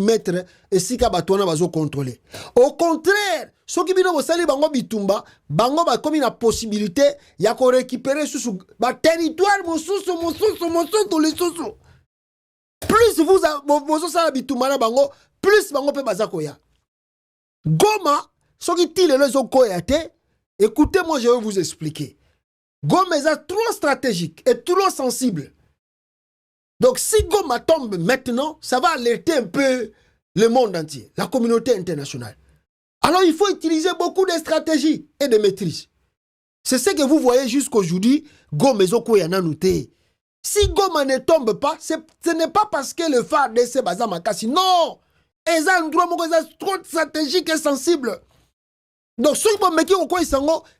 mettre et si ka batona bazo contrôler. Au contraire, ceux qui bino bosali bango bitumba, bango ba comme une possibilité ya ko récupérer sous ba territoire mosusu les sous. Plus vous ça bitumba na bango, plus bango pe bazako ya. Goma, ceux qui tire les okoyate, écoutez, moi je vais vous expliquer. Goma est trop stratégique et trop sensible. Donc si Goma tombe maintenant, ça va alerter un peu le monde entier, la communauté internationale. Alors il faut utiliser beaucoup de stratégies et de maîtrise. C'est ce que vous voyez jusqu'aujourd'hui, Goma est noté. Si Goma ne tombe pas, ce n'est pas parce que le phare de ce bazar makasi. Non! C'est trop stratégique et sensible. Donc si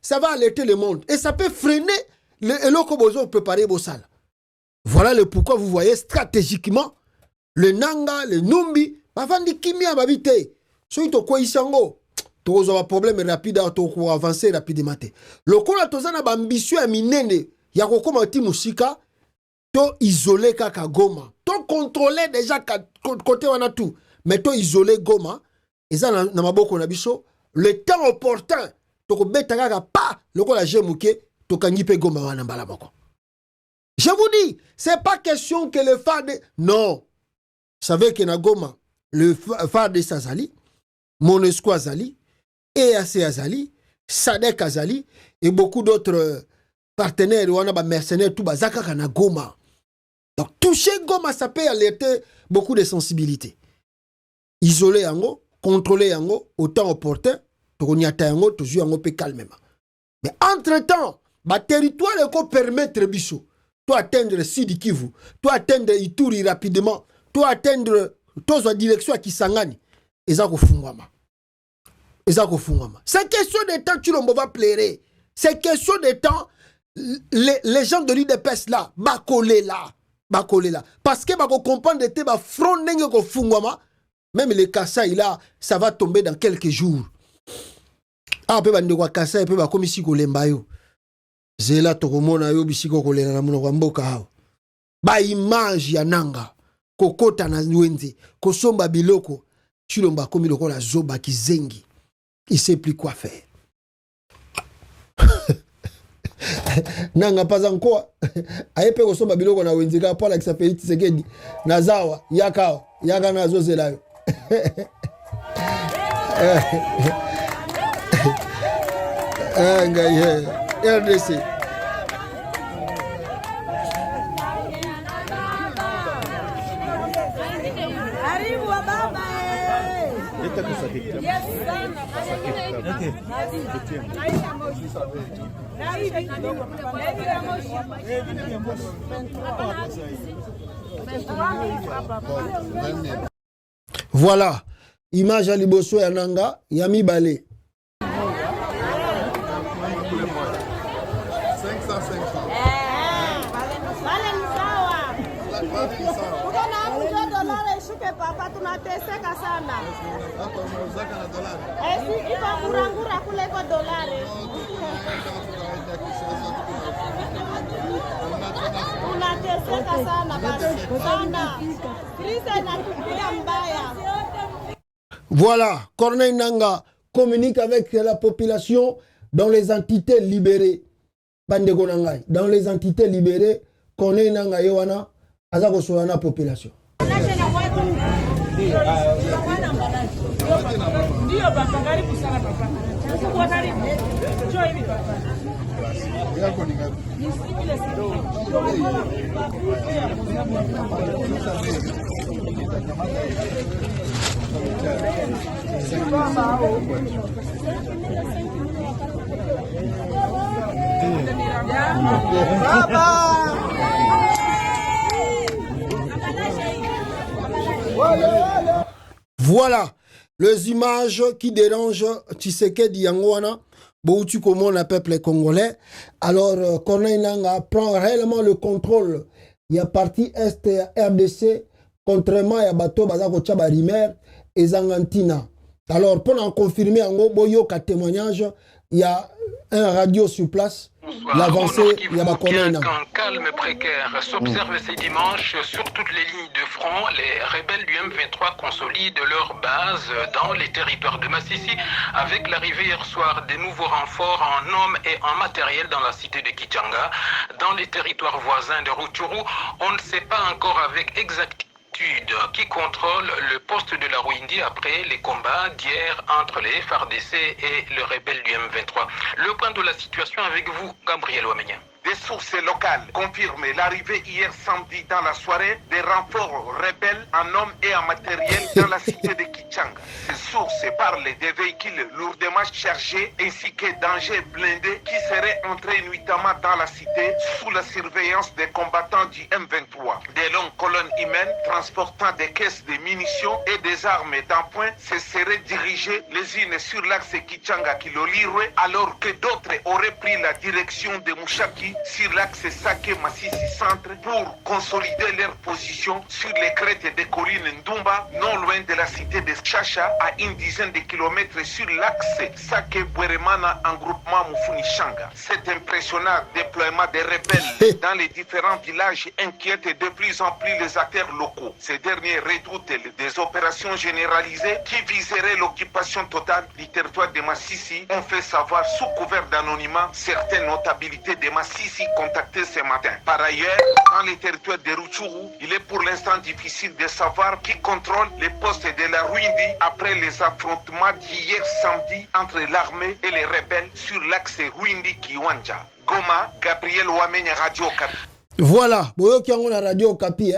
ça va alerter le monde. Et ça peut freiner le locomotion préparer vos salles. Voilà le pourquoi vous voyez stratégiquement le Nanga, le Numbi, avant de kimia babite. Si tu quoi isango, tu as un problème rapide, tu vas avancer rapidement. Le coup là, tu as une ambition à minene, ya kokoma ti musika, tu isolé kaka Goma, tu contrôler déjà côté wana tout, mais tu isolé Goma, et ça na maboko na biso, le temps opportun, tu beta kaka pa, le coup la jemuke, tu kangipe Goma wana mbala moko. Je vous dis, c'est pas question que le phare de... Non. Vous savez que Nagoma, le phare de Sazali, Monesco Azali, EAC Azali, Sadek Azali, et beaucoup d'autres partenaires, mercenaires, tout bazaka Nagoma. Donc, toucher Goma, ça peut alerter beaucoup de sensibilité. Isoler Yango, contrôler Yango, au temps opportun, Tonyata Yango, toujours Yango peut calmement. Mais entre-temps, le territoire permettre Bissot. Toi atteindre Sidi Kivu, toi atteindre Ituri rapidement, toi atteindre la direction à Kisangani. C'est question de temps, tu va plairer. C'est question de temps, les gens de l'UDPS là, bakolé là. Parce que bako comprendre que ba front nenge ko fungwama, même les Kassai là, ça va tomber dans quelques jours. Ah, pe bande kwa Kassai, pe ba komisi ko lembayo. Zela tokomona yo bisiko kolela na munoko mboka hao. Ba image ya nanga kokota na wenze kosomba biloko chilomba komi lokola zoba kizengi. Il sait plus quoi faire. Nanga pas encore ayepe kosomba biloko na wenze ka pola kisapeli Tshisekedi nazawa yaka nazo zela yo. RDC. Voilà, image à liboso ya nanga, yami balé. Papa tunateseka sana. Iko kurangura kule kwa dolari. Tunateseka sana basi. Sana. Krisa inatupiga mbaya. Voilà, Corneille Nanga communique avec la population dans les entités libérées. Bandego Nangai, dans les entités libérées, Corneille Nanga Yowana, Azako Soana population. Ndio baba, karibu sana baba. Kwa karibu. Njoo hivi baba. Yako ni ngapi? Ni sikile sio. Baba. Voilà les images qui dérangent Tshisekedi Yangwana, Boutu comment le peuple congolais. Alors, Corneille Nanga prend réellement le contrôle. Il y a partie Est RDC, contrairement à Bato Bazako Tchaba Rimer et Zangantina. Alors, pour en confirmer, en Boyo, témoignage, il y a un radio sur place. L'avancée, il y a qu'un calme précaire s'observe ces dimanches sur toutes les lignes de front. Les rebelles du M23 consolident leur base dans les territoires de Massissi avec l'arrivée hier soir des nouveaux renforts en hommes et en matériel dans la cité de Kichanga. Dans les territoires voisins de Rutshuru, on ne sait pas encore avec exactitude qui contrôle le poste de la Rwindi après les combats d'hier entre les FARDC et le rebelle du M23. Le point de la situation avec vous, Gabriel Wamenya. Des sources locales confirment l'arrivée hier samedi dans la soirée des renforts rebelles en hommes et en matériel dans la cité de Kichanga. Ces sources parlent des véhicules lourdement chargés ainsi que d'engins blindés qui seraient entrés nuitamment dans la cité sous la surveillance des combattants du M23. Des longues colonnes humaines transportant des caisses de munitions et des armes d'appoint se seraient dirigées les unes sur l'axe Kichanga-Kilolirwe alors que d'autres auraient pris la direction de Mushaki sur l'axe Sake-Massissi Centre pour consolider leur position sur les crêtes des collines Ndumba, non loin de la cité de Chacha, à une dizaine de kilomètres sur l'axe Sake-Bweremana en groupement Mufuni-Shanga. Cet impressionnant déploiement des rebelles dans les différents villages inquiète de plus en plus les acteurs locaux. Ces derniers redoutent des opérations généralisées qui viseraient l'occupation totale du territoire de Massissi, ont fait savoir sous couvert d'anonymat certaines notabilités de Massissi contacté ce matin. Par ailleurs, dans les territoires de Rutshuru, il est pour l'instant difficile de savoir qui contrôle les postes de la Rwindi après les affrontements d'hier samedi entre l'armée et les rebelles sur l'axe Rwindi-Kiwanja. Goma, Gabriel Wamenya, Radio Okapi. Voilà, boyoki yango na Radio Okapi,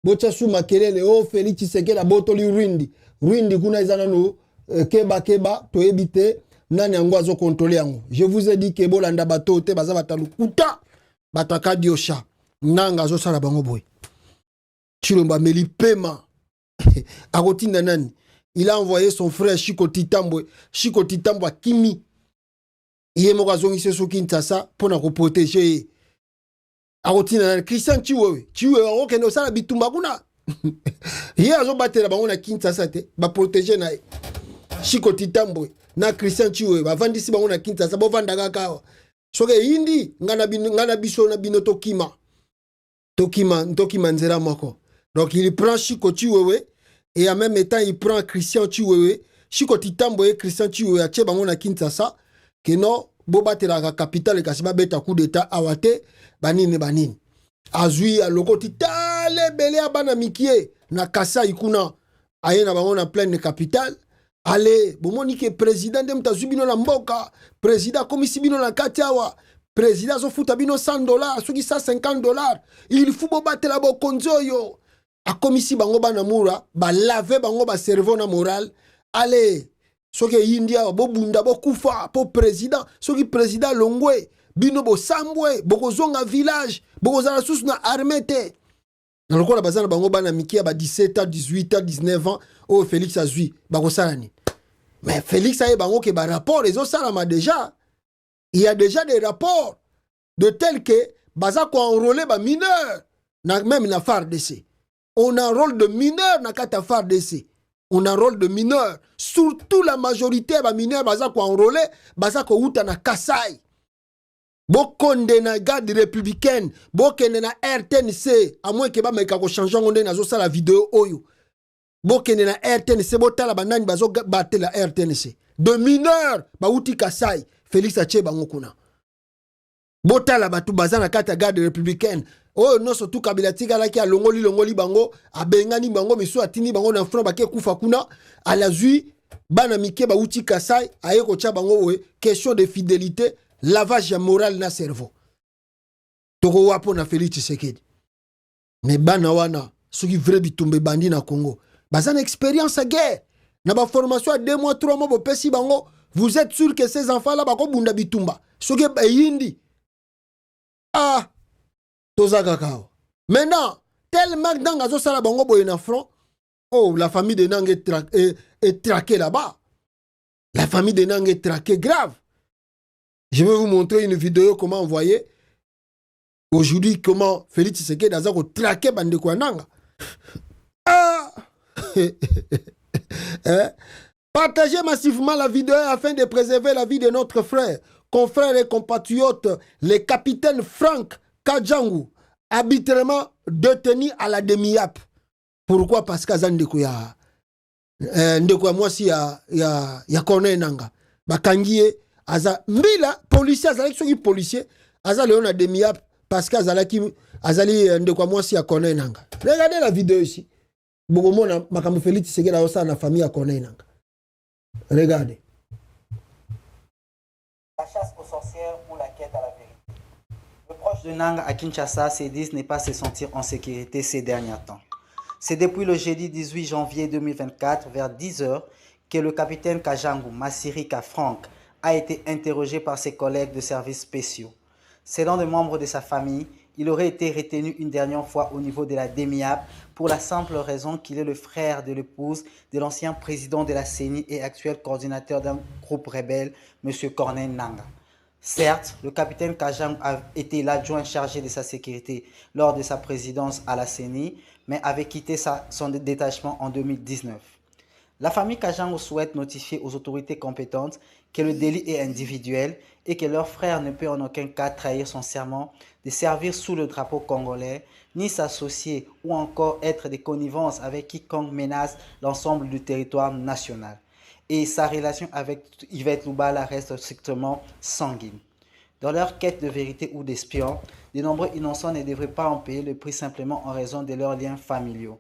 bocha su makelele o Félix Tshisekedi botoli Rwindi. Rwindi kuna ezana no keba to ebite. Nani yango azo kontrole yango. Je vous ai dit que bolanda bato te baza batalukuta bataka diosha nanga azo sala bango boy. Chilomba meli pema akotinda nani. Il a envoyé son frère Chiko Titambo Kimi. Iye moko azongise so Kinshasa pona ko protéger. Akotinda nani Christian Chiwewe okende osala bitumba kuna. Iye azo batela bango na Kinshasa te ba protéger na Chiko Titambo na Christian Chiwe bavandisi bango na Kinshasa bovandaka kawa soke indi ngana biso na bino tokima nzera moko. Donc il prend Chiko Chiwewe et en même temps il prend Christian Chiwewe. Chiko Titambo et Christian Chiwewe atie bango na Kinshasa que non bobatela ka capitale kasi beta coup d'état awate banini azui aloko titale bele abana mikie na Kasai kuna ayena bango na pleine capitale. Allez, bomoni ke président de mtazubino na mboka, président komisi bino na katiawa, président zo futa bino $100, soki $150. Il faut bo batela bo konzoyo. A komisi bango bana mura, ba lave bango ba cerveau na moral. Allez, soki India bo bunda bo kufa po président, soki président longwe, bino bo sambwe, boko zonga village, boko zala susu na armete. Dans le cas de bazana bango bana mikia ba 17 ans, 18 ans, 19 ans, oh Félix azui, bako salani. Mais Félix a eu bango ke ba rapport les autres salama déjà. Il y a déjà des rapports de tels que baza ko enrôler ba mineur na même na FARDC. On a un rôle de mineur na kata FARDC. On a un rôle de mineur, surtout la majorité ba mineur baza ko enrôler, baza ko uta na Kasai. Bokonde na garde républicaine, bokende na RTNC, à moins que ba meka ko changer ngonde na zo sala vidéo oyo. Bokende na RTNC, botala banani bazo battre la RTNC. De mineurs, ba uti Kasai, Félix Ache bango kuna. Botala batu bazana kata garde républicaine. Oh non, surtout Kabila tigala ki a longoli bango, a bengani bango, miso atini bango na front bake kufa kuna, a la zui, bana mike ba uti Kasai, aye ko cha bango we, question de fidélité, lavage moral na cerveau. Toko wapo na Félix Tshisekedi. Mais bana wana, ceux qui vrai bitumbe bandi na Congo, bazana expérience à guerre. Na ba formation à 2 mois, 3 mois, bo pesi bango, vous êtes sûr que ces enfants-là bako bunda bitumba. Ceux qui ba yindi. Ah, toza kakao. Maintenant, tellement que dans gazo sala bango boye na front, oh, la famille de Nang est traquée là-bas. La famille de Nang est traquée grave. Je vais vous montrer une vidéo comment envoyer aujourd'hui comment Félix Tshisekedi a traqué bande kwa Nanga. Ah, Partagez massivement la vidéo afin de préserver la vie de notre frère, confrère et compatriote, le capitaine Frank Kajangu, arbitrairement détenu à la demi-ap. Pourquoi? Parce qu'Azan Ndeko ya moi si ya Corneille Nanga. Bakangie aza mbila policier azali soki policier aza leon na demi-ap parce qu'azalaki azali Ndeko moi si ya Corneille Nanga. Regardez la vidéo ici. Bogomona makambo Félix Tshisekedi osa na famille ya Corneille Nanga. Regardez. La chasse aux sorcières ou la quête à la vérité. Le proche de Nanga à Kinshasa se disent ne pas se sentir en sécurité ces derniers temps. C'est depuis le jeudi 18 janvier 2024, vers 10h, que le capitaine Kajangu Masirika Frank a été interrogé par ses collègues de services spéciaux. Selon des membres de sa famille, il aurait été retenu une dernière fois au niveau de la DEMIAP pour la simple raison qu'il est le frère de l'épouse de l'ancien président de la CENI et actuel coordinateur d'un groupe rebelle, M. Corneille Nanga. Certes, le capitaine Kajangu a été l'adjoint chargé de sa sécurité lors de sa présidence à la CENI, mais avait quitté son détachement en 2019. La famille Kajangu souhaite notifier aux autorités compétentes que le délit est individuel et que leur frère ne peut en aucun cas trahir son serment de servir sous le drapeau congolais, ni s'associer ou encore être de connivence avec quiconque menace l'ensemble du territoire national. Et sa relation avec Yvette Loubala reste strictement sanguine. Dans leur quête de vérité ou d'espion, de nombreux innocents ne devraient pas en payer le prix simplement en raison de leurs liens familiaux.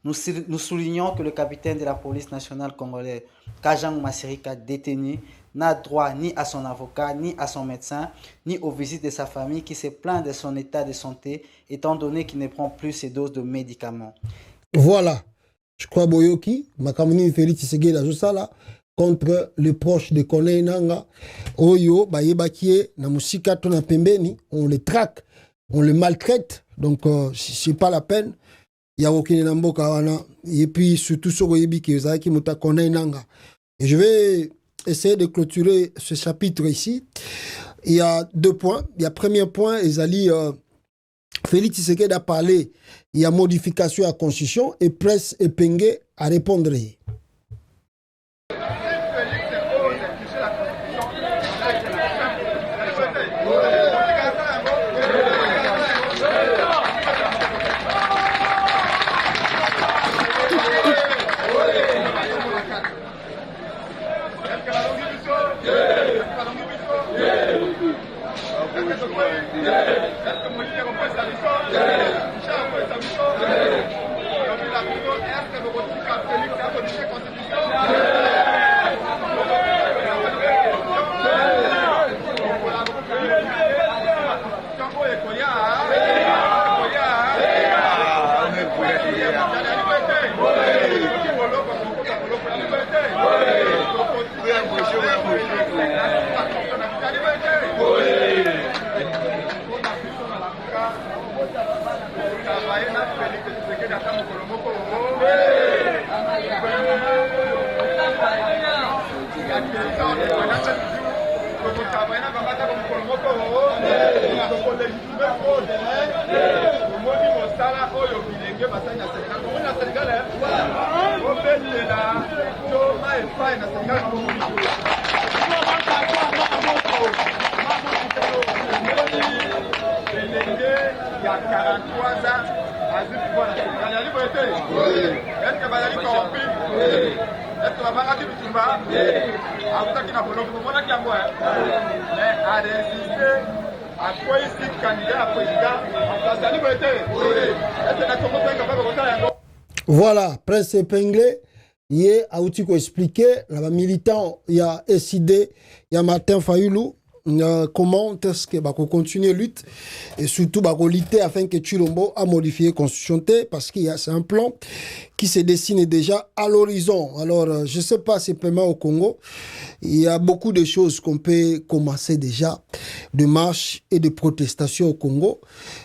Nous soulignons que le capitaine de la police nationale congolaise, Kajangu Masirika, détenu, n'a droit ni à son avocat, ni à son médecin, ni aux visites de sa famille qui se plaint de son état de santé, étant donné qu'il ne prend plus ses doses de médicaments. Voilà. Je crois Boyoki, Makamuni Félix Tshisekedi Azosala, contre les proches de Corneille Nanga, Oyo, Bayebakie, Namusika, Tona Pembeni, on les traque, on les maltraite, donc c'est pas la peine. Il y a aucun namboka, et puis surtout sur Oyebi qui est Mouta Corneille Nanga. Et je vais essayer de clôturer ce chapitre ici. Il y a deux points. Il y a premier point, Ezali, Félix Tshisekedi a parlé, il y a modification à la Constitution et presse et Pengue à répondre. Voilà, Prince Epinglé, il a outil qu'on expliquer, la militant, il y a SID, il y a Martin Fayoulou, comment est-ce que continuer lutte et surtout lutter afin que Chilombo a modifié la constitution parce qu'il y a c'est un plan qui se dessine déjà à l'horizon. Alors je sais pas simplement au Congo, il y a beaucoup de choses qu'on peut commencer déjà, de marches et de protestations au Congo,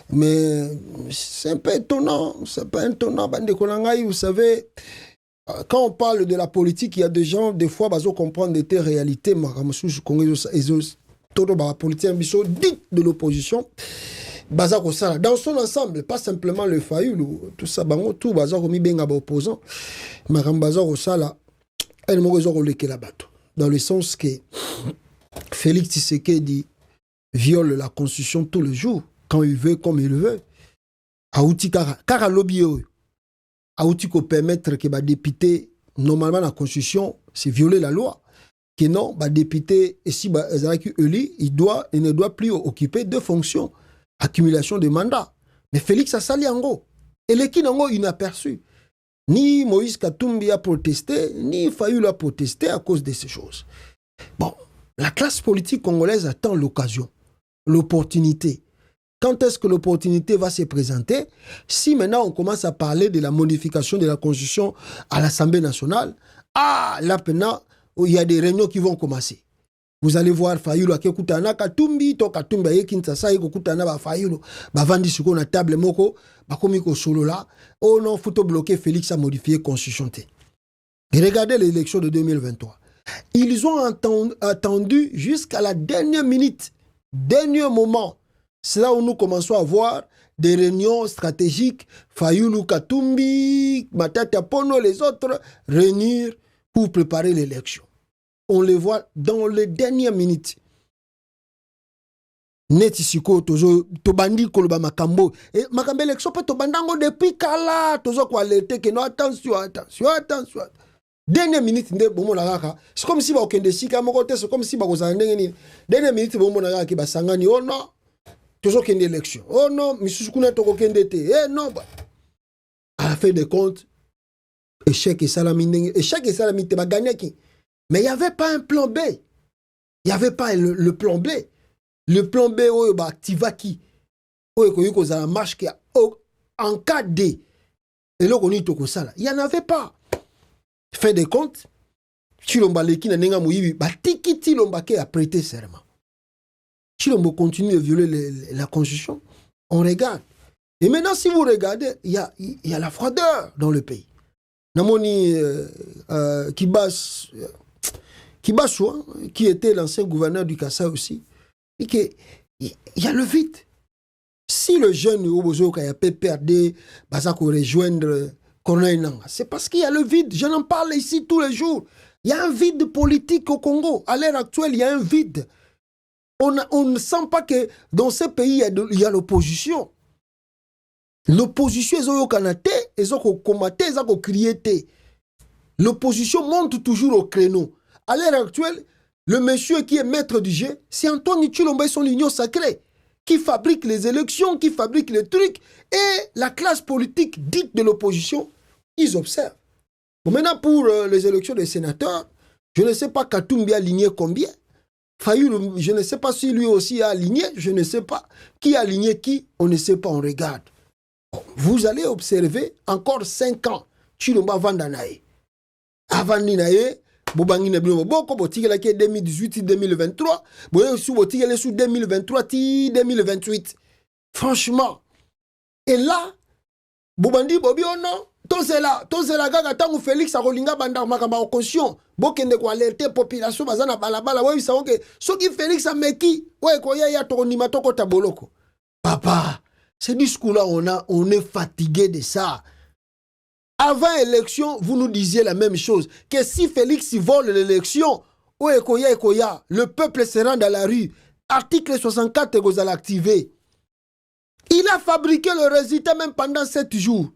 mais c'est un peu étonnant, vous savez. Quand on parle de la politique, il y a des gens, des fois, ils comprennent des réalités. La politique dite de l'opposition, dans son ensemble, pas simplement le Fayoulou, tout ça, tout, opposant. elle m'a dit dans le sens que Félix Tshisekedi viole la constitution tous les jours, quand il veut, comme il veut. Aouti kara lobby aouti ko permettre que les députés, normalement la constitution, c'est violer la loi. Que non, les députés, et si il ne doit plus occuper deux fonctions. Accumulation de mandats. Mais Félix a sali ango. Et les qui n'ont inaperçu. Ni Moïse Katumbi a protesté, ni Fayoul a protesté à cause de ces choses. Bon, la classe politique congolaise attend l'occasion, l'opportunité. Quand est-ce que l'opportunité va se présenter? Si maintenant on commence à parler de la modification de la Constitution à l'Assemblée nationale, là maintenant, il y a des réunions qui vont commencer. Vous allez voir Fayoulou qui kutana Katumbi, to Katumbi aye Kinshasa yeko kutana ba Fayoulou, ba vandi suko na table moko, ba komi ko solo là. Oh non, faut bloquer Félix a modifié Constitution. Et regardez l'élection de 2023. Ils ont attendu jusqu'à la dernière minute, dernier moment. C'est là où nous commençons à voir des réunions stratégiques, Fayoulou, Katumbi, Matata Pono, les autres, réunir pour préparer l'élection. On les voit dans les dernières minutes. Netisiko, tozo, tobandi koloba makambo. Et makambo élection, peut tobandango depuis kala, tozo ko alerter que non, attention. Dernière minute, c'est comme si ba okende sika moko te, c'est comme si ba kozanga ni. Dernière minute, bomo na ki ba sangani, oh non. Toujours qu'il y a une élection. Oh non, Missouskouna Toko Kendete. Eh non, à la fin de compte, échec et salamine, bah gagné qui. Mais il n'y avait pas un plan B. Il n'y avait pas le plan B. Le plan B, bah, activa qui. Il y a marche qui en cas de. Et là, on y toko ça. Il n'y en avait pas. Fin de compte, Chilomba Leki n'a n'enga mouibi, bah, tiki Chilomba qui a prêté serment. Si l'on continue de violer la Constitution, on regarde. Et maintenant, si vous regardez, il y a la froideur dans le pays. Namoni Kibasso, qui était l'ancien gouverneur du Kassa aussi, il y a le vide. Si le jeune Obozo qui a PPRD, Bazako rejoindre Corneille Nanga, c'est parce qu'il y a le vide. Je n'en parle ici tous les jours. Il y a un vide politique au Congo. À l'heure actuelle, il y a un vide. On ne sent pas que dans ce pays, il y a l'opposition. L'opposition, ils ont canate, ils ont combattu, ils ont crié. L'opposition monte toujours au créneau. À l'heure actuelle, le monsieur qui est maître du jeu, c'est Antoine Tshilombo et son union sacrée, qui fabrique les élections, qui fabrique les trucs, et la classe politique dite de l'opposition, ils observent. Bon, maintenant, pour les élections des sénateurs, je ne sais pas Katumbi a aligné combien. Fayoulou, je ne sais pas si lui aussi a aligné, je ne sais pas. Qui a aligné qui, on ne sait pas, on regarde. Vous allez observer encore 5 ans. Tshilombo Vandanae. Avant Ninae, Bobangi Nebino Boko, Botigela qui est 2018-2023, Boye sous Botigela sous 2023-2028. Franchement. Et là, Bobandi Bobi oh non. Tozela gaga tangu Félix a rolinga banda makamba okosyon bokende ko alerter population bazana balabala oui savons que soki Félix a meki ouais ko ya to nima to ko taboloko papa ce discours là on est fatigué de ça. Avant élection vous nous disiez la même chose que si Félix vole l'élection ouais ko ya le peuple se rend dans la rue. Article 64 vous allez activer. Il a fabriqué le résultat même pendant 7 jours.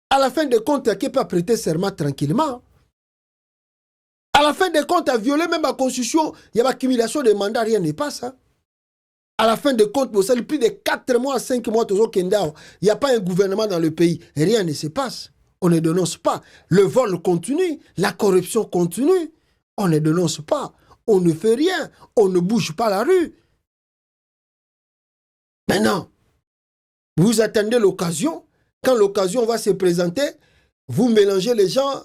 À la fin de compte, il peut prêter serment tranquillement. À la fin de compte, il a violé même la constitution. Il y a l'accumulation de mandats, rien n'est pas ça. À la fin de compte, vous savez, plus de 4 mois, 5 mois, il n'y a pas un gouvernement dans le pays. Rien ne se passe. On ne dénonce pas. Le vol continue. La corruption continue. On ne dénonce pas. On ne fait rien. On ne bouge pas la rue. Maintenant, vous attendez l'occasion. Quand l'occasion va se présenter, vous mélangez les gens,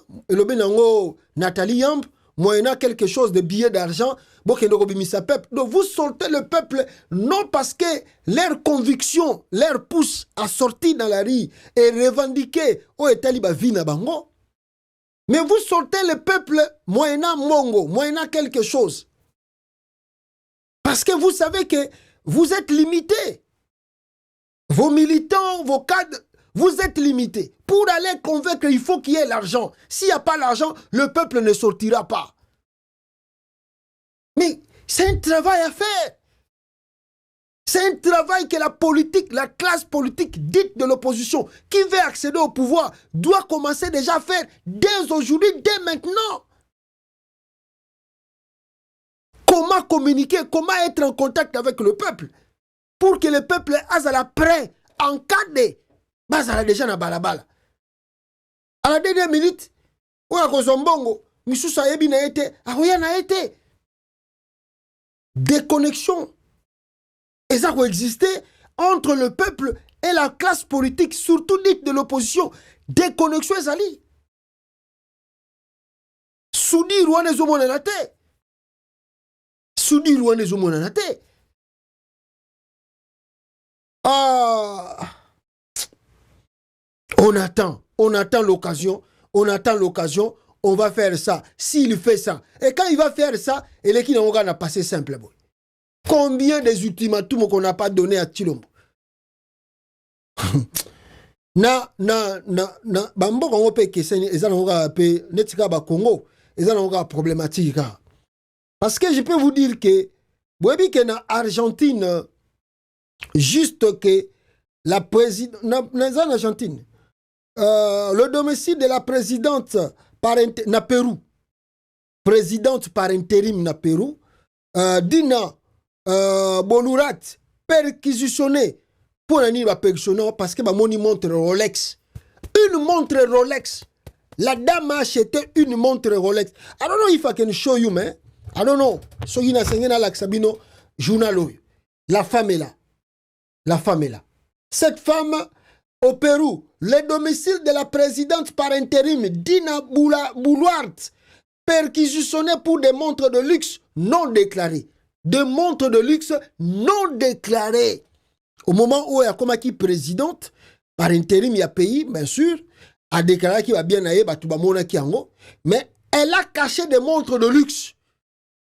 Nathalie Yamb, moyennant quelque chose de billets d'argent, donc vous sortez le peuple, non parce que leur conviction, leur pousse à sortir dans la rue et revendiquer au Etaliba Vina Bango, mais vous sortez le peuple moyennant Mongo, moyennant quelque chose. Parce que vous savez que vous êtes limité. Vos militants, vos cadres, vous êtes limité. Pour aller convaincre, il faut qu'il y ait l'argent. S'il n'y a pas l'argent, le peuple ne sortira pas. Mais c'est un travail à faire. C'est un travail que la politique, la classe politique dite de l'opposition, qui veut accéder au pouvoir, doit commencer déjà à faire dès aujourd'hui, dès maintenant. Comment communiquer, comment être en contact avec le peuple pour que le peuple soit prêt, en cas de... Bazala déjà na balabala. À la dernière minute, on a Kozombongo, Misusa Yebi na été, Aouya na été. Déconnexion. Et ça va exister entre le peuple et la classe politique, surtout dite de l'opposition. Déconnexion ezali. Soudi Rwanda Zomona na te. Soudi Rwanda Zomona na te. Ah. On attend l'occasion, on va faire ça. S'il fait ça, et quand il va faire ça, et l'équipe n'a passé simple. Combien des ultimatums qu'on n'a pas donné à Tshilombo? Bambo Congo pe keseni, ils ont pe netika ba Congo, ils ont problématique. Parce que je peux vous dire que, vous voyez que en Argentine, juste que la présidente, en Argentine, le domicile de la présidente na Pérou, présidente par intérim na Pérou, Dina Bolurat, perquisitionné pour un perquisitionné parce que une montre Rolex. Une montre Rolex. La dame a acheté une montre Rolex. I don't know if I can show you, man. I don't know. So you na sengena la Sabino journal. La femme est là. La femme est là. Cette femme au Pérou, le domicile de la présidente par intérim, Dina Boluart, perquisitionné pour des montres de luxe non déclarées. Des montres de luxe non déclarées. Au moment où il y a comme qui présidente, par intérim, il y a pays, bien sûr, a déclaré qu'il va bien aller, mais elle a caché des montres de luxe.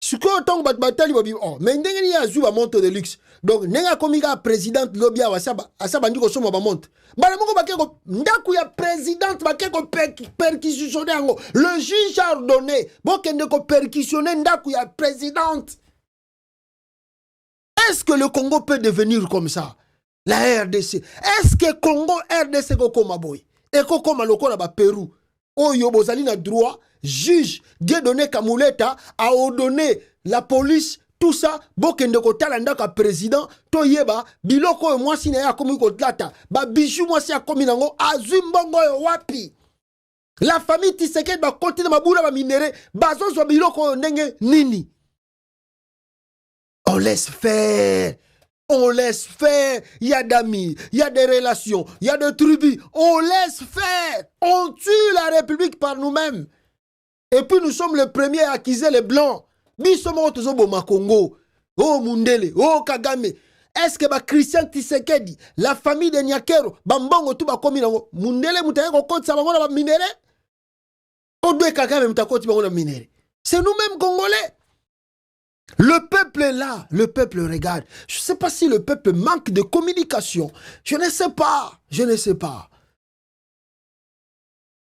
Ce que autant que bataille, il va dire, oh, mais il y a une montre de luxe. Donc, il y a comme présidente, lobby à sa bandi ko soma ba montre. Balamoko bakeko ndaku ya présidente bakeko perquisitionner ngo. Le juge a ordonné bokende ko perquisitionner ndaku ya présidente. Est-ce que le Congo peut devenir comme ça? La RDC. Est-ce que Congo RDC ko koma boy? Et ko koma lokola ba Pérou. Oyo bozali na droit, juge Dieudonné Kamuleta a ordonné la police tout ça, bokende ko talanda ka président, to yeba, biloko yo mwasi na ya komi ko tlata, ba bijou mwasi ya komi nango, azumbongo yo wapi. La famille Tshisekedi ba konti na mabula ba minere, bazo zo biloko yo ndenge nini. On laisse faire. On laisse faire. Il y a d'amis, il y a des relations, il y a des tribus. On laisse faire. On tue la République par nous-mêmes. Et puis nous sommes les premiers à accuser les Blancs. Bisomo tozobo Makongo, oh Mundele, oh Kagame. Est-ce que ba Christian Tshisekedi, la famille de Nyakero, bambongo tout ba komi nango, Mundele mutaye ko konti sa bango na ba minere? Odwe Kagame mutakoti bango na minere. C'est nous-mêmes Congolais. Le peuple est là, le peuple regarde. Je ne sais pas si le peuple manque de communication. Je ne sais pas, je ne sais pas.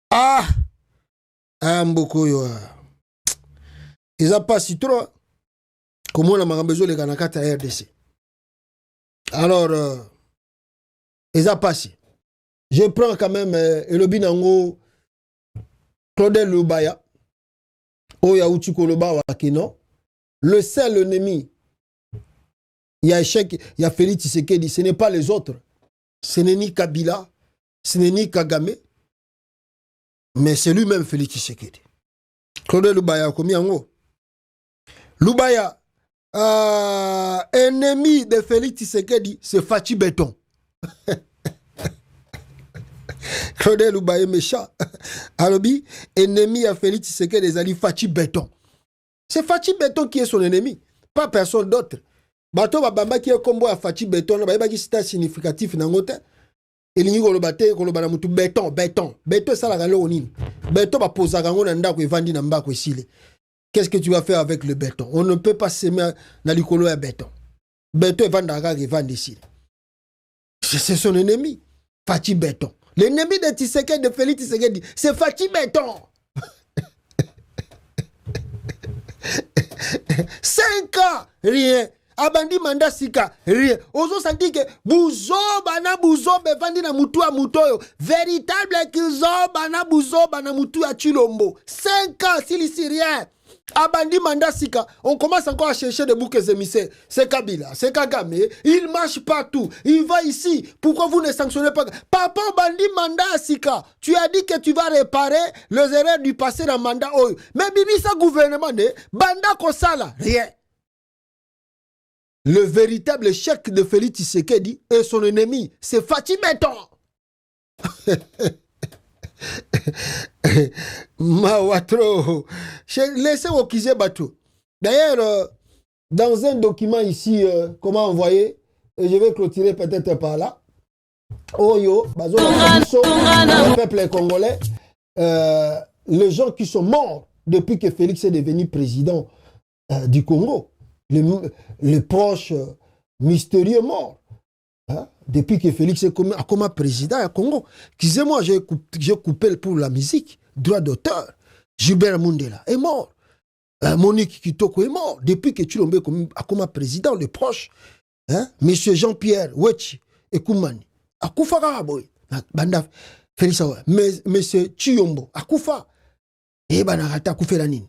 Ah, Mbokoyo. Ils n'ont pas si trop. Comment on a besoin de Ganakata RDC. Alors, ils n'ont pas si. Je prends quand même le binango Claudel Lubaya. Oya Uchiko Loba Wakino. Le seul ennemi, il y a échec, il y a Félix Tshisekedi. Ce n'est pas les autres. Ce n'est ni Kabila, ce n'est ni Kagame, mais c'est lui-même Félix Tshisekedi. Claudel Lubaya, combien en haut? Lubaya, ennemi de Félix Tshisekedi, c'est Fachi Béton. Claudel Lubaya méchant. Alobi, ennemi à Félix Tshisekedi, les alliés Fachi Béton. C'est Fachi Béton qui est son ennemi, pas personne d'autre. Bato Babamba qui est combo à Fachi Béton, c'est un significatif dans l'autre. Et il y a béton, béton. Béton, ça la galonine. Béton va poser à Gangona et vendre dans Mbako ici. Qu'est-ce que tu vas faire avec le béton? On ne peut pas s'aimer dans l'icolo à béton. Béton est vendre à et vendre ici. C'est son ennemi. Fachi Béton. L'ennemi de Tshisekedi, de Félix Tshisekedi, c'est Fachi Béton. 5 ans, rien. Abandi manda sika, rien. Ozo senti que buzo bana buzo bevandi na mutu a mutoyo. Véritable kizo bana buzo bana mutu a chilombo. 5 ans, s'il ici rien. Abandi manda sika, on commence encore à chercher des boucs émissaires. C'est Kabila, c'est Kagame, il marche partout, il va ici. Pourquoi vous ne sanctionnez pas? Papa Bandi manda sika, tu as dit que tu vas réparer les erreurs du passé dans mandat oyo. Mais Bibisa gouvernement de banda kosala, rien. Le véritable chef de Félix Tshisekedi et son ennemi, c'est Fachi Béton. Mawatro. Laissez-moi quiser bateau. D'ailleurs, dans un document ici, comment envoyer, et je vais clôturer peut-être par là. Oyo, le peuple congolais, les gens qui sont morts depuis que Félix est devenu président du Congo, les proches mystérieux morts. Hein? Depuis que Félix est comme président au Congo, excusez-moi, j'ai coupé pour la musique, droit d'auteur. Gilbert Mundela est mort. Monique Kitoko est mort. Depuis que Chilombe est comme président, les proches, hein? Monsieur Jean-Pierre Wechi et Koumani, Akoufa Karaboy, Banda Félix, Monsieur Chiyombo, Akoufa, et Banarata Koufelanine,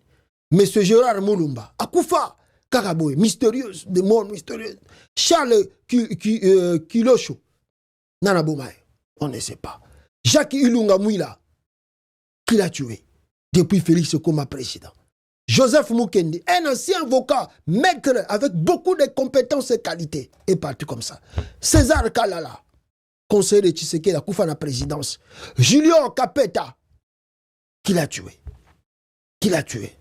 Monsieur Gérard Moulumba, Akoufa. Karaboy, mystérieuse, des morts mystérieuses. Charles Kilosho, Nana Bomaye, on ne sait pas. Jacques Ilunga Mouila, qui l'a tué depuis Félix comme président. Joseph Mukende, un ancien avocat, maître avec beaucoup de compétences et qualités, est parti comme ça. César Kalala, conseiller de Tshisekedi, a Koufa la présidence. Julien Kapeta, qui l'a tué. Qui l'a tué.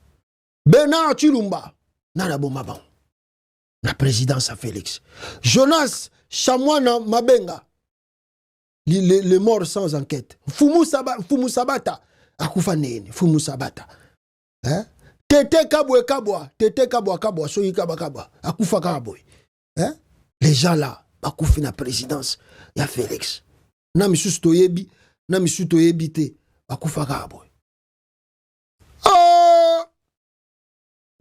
Bernard Chilumba, Nana Bomaban, la présidence à Félix. Jonas Chamwana Mabenga, le mort sans enquête. Fumu Sabata, Akoufa Nene, Fumu Sabata. Hein? Tete Kabwa, Soyi Kabwa, Akoufa Karaboy. Hein? Les gens là, Akoufi na présidence, il y a Félix. Namisus Toyebi, Namisus Toyebite, Akoufa Karaboy. Oh!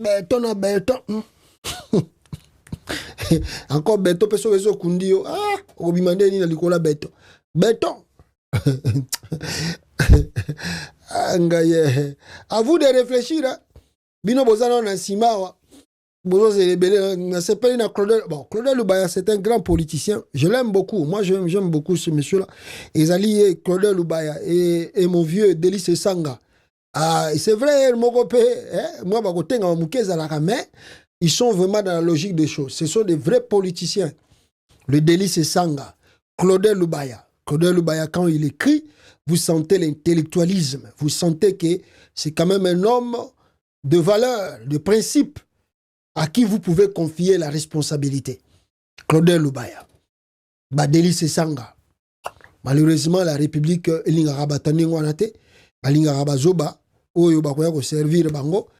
Béton à béton. Encore béton, personne ne kundi. Ah, Obimande ni na likola béton. Béton. À vous de réfléchir. Bino Bozano na Simawa. Bozo Zélébélé. C'est pas une Claudel. Bon, Claudel Lubaya, c'est un grand politicien. Je l'aime beaucoup. Moi, j'aime beaucoup ce monsieur-là. Ils allient Claudel Lubaya et mon vieux Délice Sanga. Ah, c'est vrai, moi, ils sont vraiment dans la logique des choses. Ce sont des vrais politiciens. Le Délice Sanga, Claudel Lubaya. Claudel Lubaya, quand il écrit, vous sentez l'intellectualisme. Vous sentez que c'est quand même un homme de valeur, de principe, à qui vous pouvez confier la responsabilité. Claudel Lubaya. Délice Sanga. Malheureusement, la République, Elinga Rabatani Wanate, Balinga Rabazoba, Oyo Bakoya ko servir bango